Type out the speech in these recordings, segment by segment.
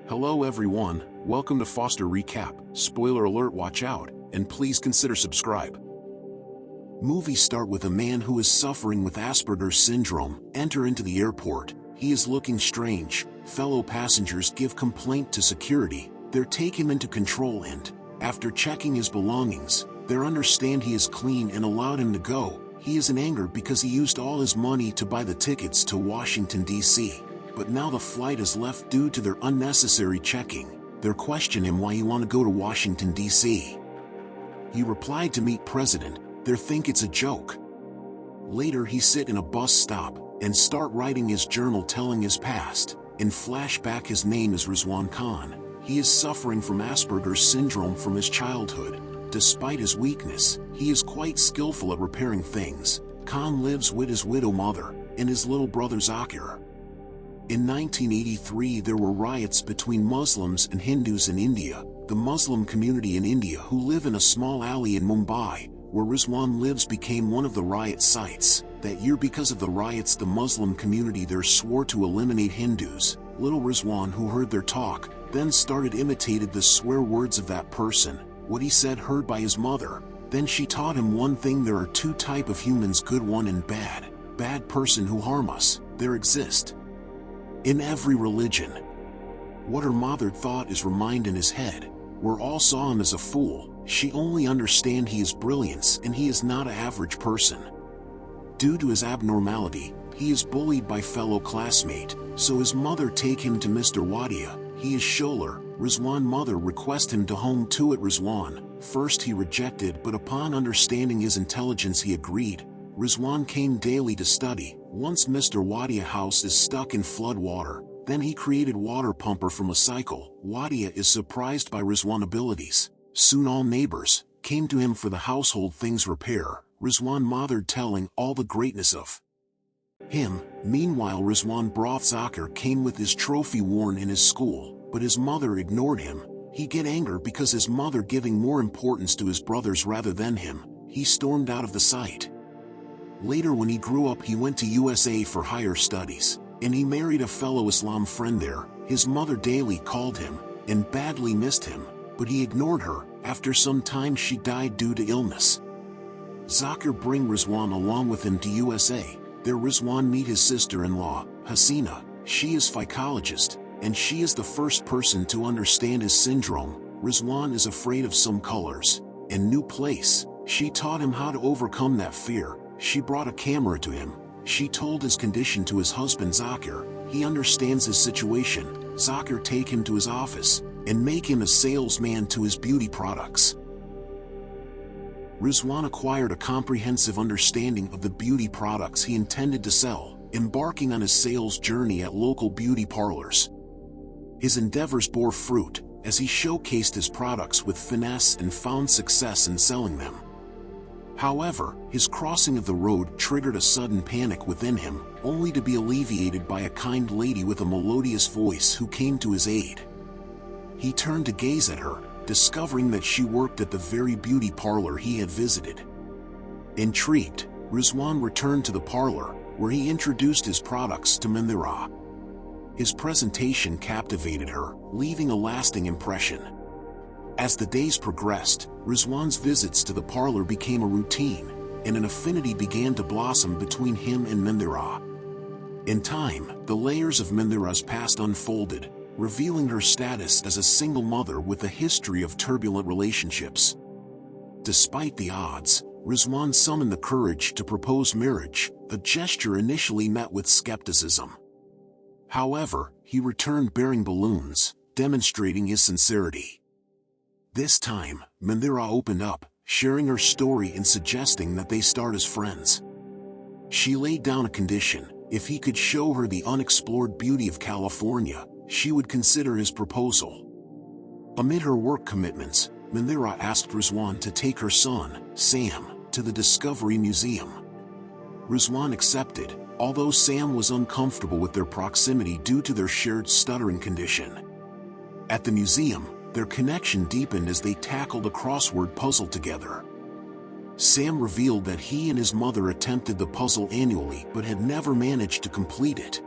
Hello everyone, welcome to Foster Recap. Spoiler alert, watch out, and please consider subscribe. Movies start with a man who is suffering with Asperger's syndrome enter into the airport. He is looking strange. Fellow passengers give complaint to security. They take him into control and, after checking his belongings, they understand he is clean and allowed him to go. He is in anger because he used all his money to buy the tickets to Washington, D.C. But now the flight is left due to their unnecessary checking. They question him why he want to go to Washington, D.C. He replied to meet President. They think it's a joke. Later he sit in a bus stop and start writing his journal telling his past. In flashback his name is Rizwan Khan. He is suffering from Asperger's syndrome from his childhood. Despite his weakness, he is quite skillful at repairing things. Khan lives with his widow mother and his little brother Zakir. In 1983 there were riots between Muslims and Hindus in India. The Muslim community in India who live in a small alley in Mumbai, where Rizwan lives, became one of the riot sites. That year, because of the riots, the Muslim community there swore to eliminate Hindus. Little Rizwan, who heard their talk, then started imitated the swear words of that person. What he said heard by his mother. Then she taught him one thing: there are two type of humans, good one and bad. Bad person who harm us. There exist in every religion. What her mother thought is remained in his head. We all saw him as a fool. She only understand he is brilliance and he is not an average person. Due to his abnormality, he is bullied by fellow classmate, so his mother take him to Mr. Wadia. He is Sholar. Rizwan mother request him to home too at Rizwan. First he rejected, but upon understanding his intelligence he agreed. Rizwan came daily to study. Once Mr. Wadia house is stuck in flood water, then he created water pumper from a cycle. Wadia is surprised by Rizwan abilities. Soon all neighbors came to him for the household things repair. Rizwan mothered telling all the greatness of him. Meanwhile Rizwan brought Zakir came with his trophy worn in his school, but his mother ignored him. He get anger because his mother giving more importance to his brothers rather than him. He stormed out of the site. Later when he grew up he went to USA for higher studies, and he married a fellow Islam friend there. His mother daily called him, and badly missed him, but he ignored her. After some time she died due to illness. Zakir bring Rizwan along with him to USA. There Rizwan meet his sister-in-law, Hasina. She is psychologist, and she is the first person to understand his syndrome. Rizwan is afraid of some colors. In new place, she taught him how to overcome that fear. She brought a camera to him. She told his condition to his husband Zakir. He understands his situation. Zakir take him to his office and make him a salesman to his beauty products. Rizwan acquired a comprehensive understanding of the beauty products he intended to sell, embarking on his sales journey at local beauty parlors. His endeavors bore fruit, as he showcased his products with finesse and found success in selling them. However, his crossing of the road triggered a sudden panic within him, only to be alleviated by a kind lady with a melodious voice who came to his aid. He turned to gaze at her, discovering that she worked at the very beauty parlor he had visited. Intrigued, Rizwan returned to the parlor, where he introduced his products to Mandira. His presentation captivated her, leaving a lasting impression. As the days progressed, Rizwan's visits to the parlor became a routine, and an affinity began to blossom between him and Mandira. In time, the layers of Mandira's past unfolded, revealing her status as a single mother with a history of turbulent relationships. Despite the odds, Rizwan summoned the courage to propose marriage, a gesture initially met with skepticism. However, he returned bearing balloons, demonstrating his sincerity. This time, Mandira opened up, sharing her story and suggesting that they start as friends. She laid down a condition: if he could show her the unexplored beauty of California, she would consider his proposal. Amid her work commitments, Mandira asked Rizwan to take her son, Sam, to the Discovery Museum. Rizwan accepted, although Sam was uncomfortable with their proximity due to their shared stuttering condition. At the museum, their connection deepened as they tackled a crossword puzzle together. Sam revealed that he and his mother attempted the puzzle annually but had never managed to complete it.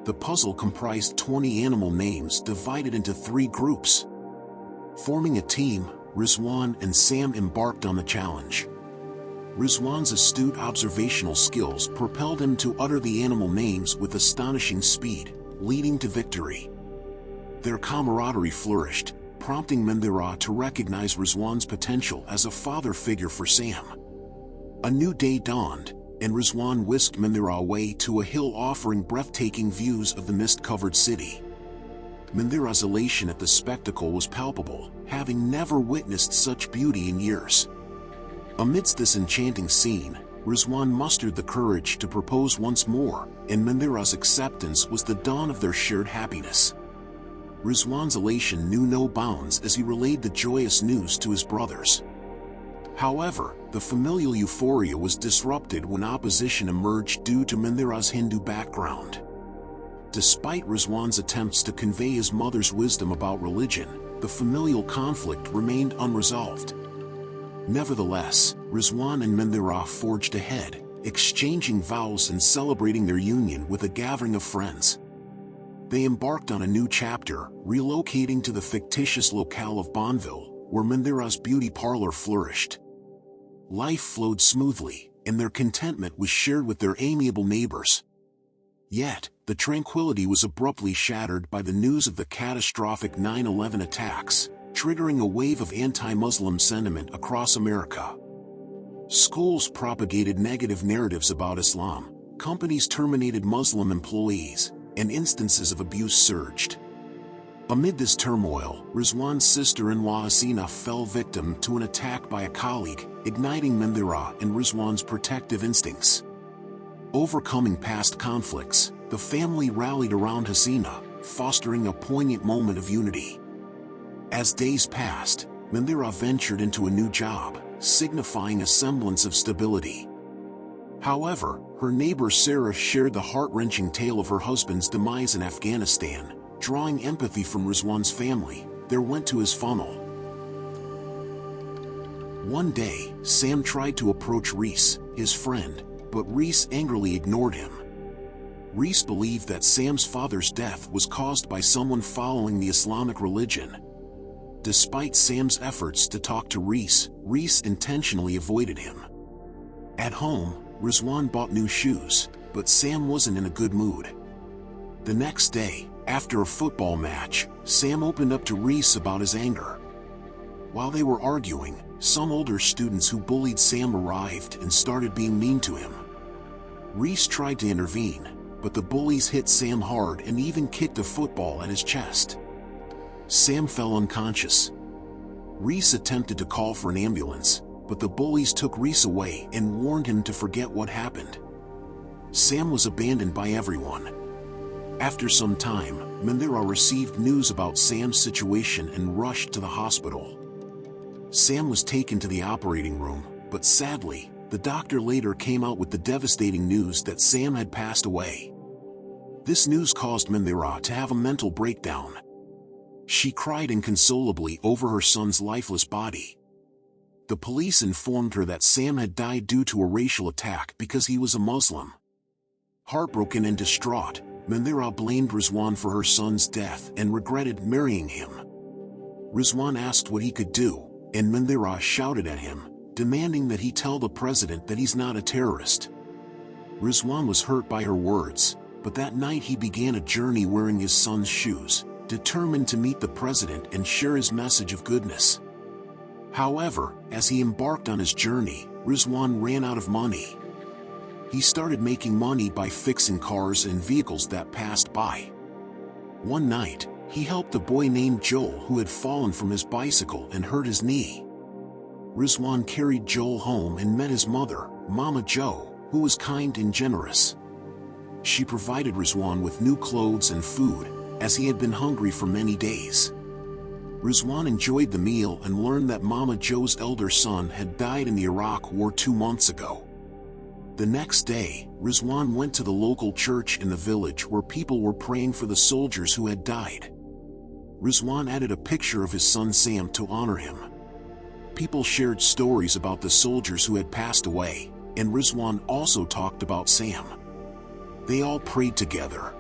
The puzzle comprised 20 animal names divided into 3 groups. Forming a team, Rizwan and Sam embarked on the challenge. Rizwan's astute observational skills propelled him to utter the animal names with astonishing speed, leading to victory. Their camaraderie flourished, prompting Mandira to recognize Rizwan's potential as a father figure for Sam. A new day dawned, and Rizwan whisked Mandira away to a hill offering breathtaking views of the mist-covered city. Mandira's elation at the spectacle was palpable, having never witnessed such beauty in years. Amidst this enchanting scene, Rizwan mustered the courage to propose once more, and Mandira's acceptance was the dawn of their shared happiness. Rizwan's elation knew no bounds as he relayed the joyous news to his brothers. However, the familial euphoria was disrupted when opposition emerged due to Mandira's Hindu background. Despite Rizwan's attempts to convey his mother's wisdom about religion, the familial conflict remained unresolved. Nevertheless, Rizwan and Mandira forged ahead, exchanging vows and celebrating their union with a gathering of friends. They embarked on a new chapter, relocating to the fictitious locale of Bonneville, where Mandira's beauty parlor flourished. Life flowed smoothly, and their contentment was shared with their amiable neighbors. Yet, the tranquility was abruptly shattered by the news of the catastrophic 9/11 attacks, triggering a wave of anti-Muslim sentiment across America. Schools propagated negative narratives about Islam, companies terminated Muslim employees, and instances of abuse surged. Amid this turmoil, Rizwan's sister-in-law Hasina fell victim to an attack by a colleague, igniting Mandira and Rizwan's protective instincts. Overcoming past conflicts, the family rallied around Hasina, fostering a poignant moment of unity. As days passed, Mandira ventured into a new job, signifying a semblance of stability. However, her neighbor Sarah shared the heart-wrenching tale of her husband's demise in Afghanistan, drawing empathy from Rizwan's family. There went to his funnel. One day, Sam tried to approach Reese, his friend, but Reese angrily ignored him. Reese believed that Sam's father's death was caused by someone following the Islamic religion. Despite Sam's efforts to talk to Reese, Reese intentionally avoided him. At home, Rizwan bought new shoes, but Sam wasn't in a good mood. The next day, after a football match, Sam opened up to Reese about his anger. While they were arguing, some older students who bullied Sam arrived and started being mean to him. Reese tried to intervene, but the bullies hit Sam hard and even kicked a football at his chest. Sam fell unconscious. Reese attempted to call for an ambulance, but the bullies took Reese away and warned him to forget what happened. Sam was abandoned by everyone. After some time, Mandira received news about Sam's situation and rushed to the hospital. Sam was taken to the operating room, but sadly, the doctor later came out with the devastating news that Sam had passed away. This news caused Mandira to have a mental breakdown. She cried inconsolably over her son's lifeless body. The police informed her that Sam had died due to a racial attack because he was a Muslim. Heartbroken and distraught, Mandira blamed Rizwan for her son's death and regretted marrying him. Rizwan asked what he could do, and Mandira shouted at him, demanding that he tell the president that he's not a terrorist. Rizwan was hurt by her words, but that night he began a journey wearing his son's shoes, determined to meet the president and share his message of goodness. However, as he embarked on his journey, Rizwan ran out of money. He started making money by fixing cars and vehicles that passed by. One night, he helped a boy named Joel who had fallen from his bicycle and hurt his knee. Rizwan carried Joel home and met his mother, Mama Jo, who was kind and generous. She provided Rizwan with new clothes and food, as he had been hungry for many days. Rizwan enjoyed the meal and learned that Mama Jo's elder son had died in the Iraq War 2 months ago. The next day, Rizwan went to the local church in the village where people were praying for the soldiers who had died. Rizwan added a picture of his son Sam to honor him. People shared stories about the soldiers who had passed away, and Rizwan also talked about Sam. They all prayed together.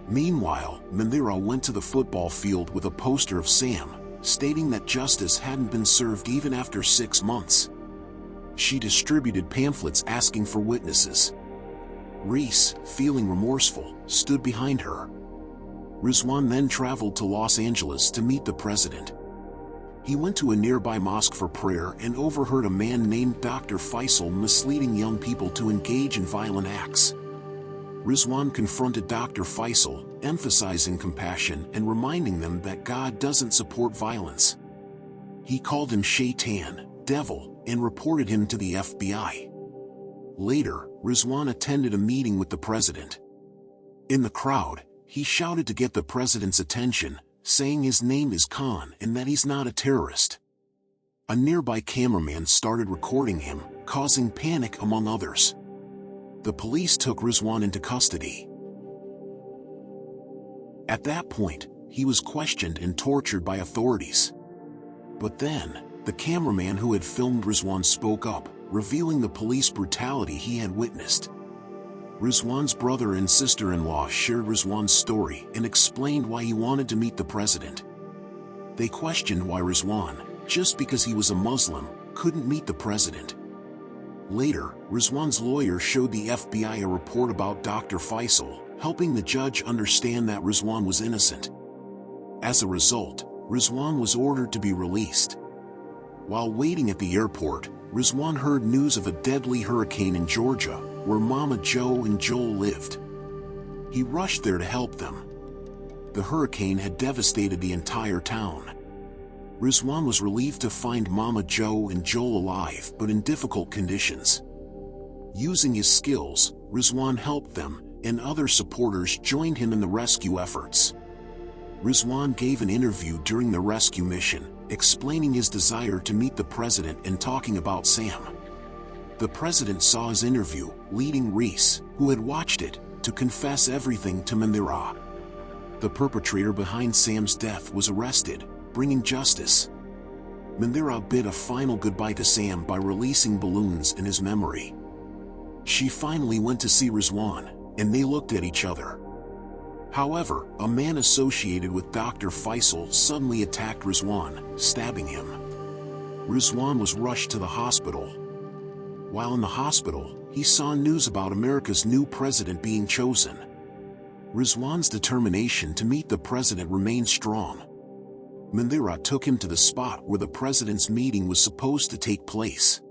Meanwhile, Mandira went to the football field with a poster of Sam, stating that justice hadn't been served even after 6 months. She distributed pamphlets asking for witnesses. Reese, feeling remorseful, stood behind her. Rizwan then traveled to Los Angeles to meet the president. He went to a nearby mosque for prayer and overheard a man named Dr. Faisal misleading young people to engage in violent acts. Rizwan confronted Dr. Faisal, emphasizing compassion and reminding them that God doesn't support violence. He called him Shaitan, devil, and reported him to the FBI. Later, Rizwan attended a meeting with the president. In the crowd, he shouted to get the president's attention, saying his name is Khan and that he's not a terrorist. A nearby cameraman started recording him, causing panic among others. The police took Rizwan into custody. At that point, he was questioned and tortured by authorities. But then, the cameraman who had filmed Rizwan spoke up, revealing the police brutality he had witnessed. Rizwan's brother and sister-in-law shared Rizwan's story and explained why he wanted to meet the president. They questioned why Rizwan, just because he was a Muslim, couldn't meet the president. Later, Rizwan's lawyer showed the FBI a report about Dr. Faisal, helping the judge understand that Rizwan was innocent. As a result, Rizwan was ordered to be released. While waiting at the airport, Rizwan heard news of a deadly hurricane in Georgia, where Mama Joe and Joel lived. He rushed there to help them. The hurricane had devastated the entire town. Rizwan was relieved to find Mama Joe and Joel alive but in difficult conditions. Using his skills, Rizwan helped them, and other supporters joined him in the rescue efforts. Rizwan gave an interview during the rescue mission, explaining his desire to meet the president and talking about Sam. The president saw his interview, leading Reese, who had watched it, to confess everything to Mandira. The perpetrator behind Sam's death was arrested, bringing justice. Mandira bid a final goodbye to Sam by releasing balloons in his memory. She finally went to see Rizwan, and they looked at each other. However, a man associated with Dr. Faisal suddenly attacked Rizwan, stabbing him. Rizwan was rushed to the hospital. While in the hospital, he saw news about America's new president being chosen. Rizwan's determination to meet the president remained strong. Mandira took him to the spot where the president's meeting was supposed to take place.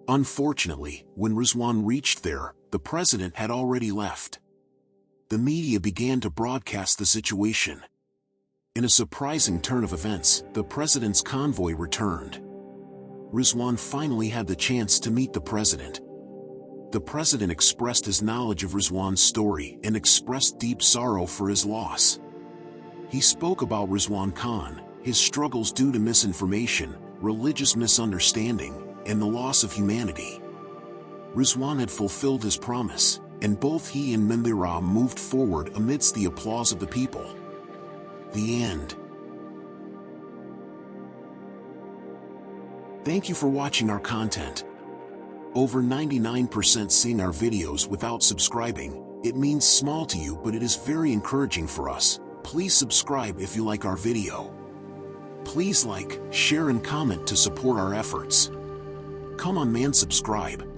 Unfortunately, when Rizwan reached there, the president had already left. The media began to broadcast the situation. In a surprising turn of events, the president's convoy returned. Rizwan finally had the chance to meet the president. The president expressed his knowledge of Rizwan's story and expressed deep sorrow for his loss. He spoke about Rizwan Khan, his struggles due to misinformation, religious misunderstanding, and the loss of humanity. Rizwan had fulfilled his promise, and both he and Mandira moved forward amidst the applause of the people. The end. Thank you for watching our content. Over 99% seeing our videos without subscribing. It means small to you, but it is very encouraging for us. Please subscribe if you like our video. Please like, share and comment to support our efforts. Come on man, subscribe.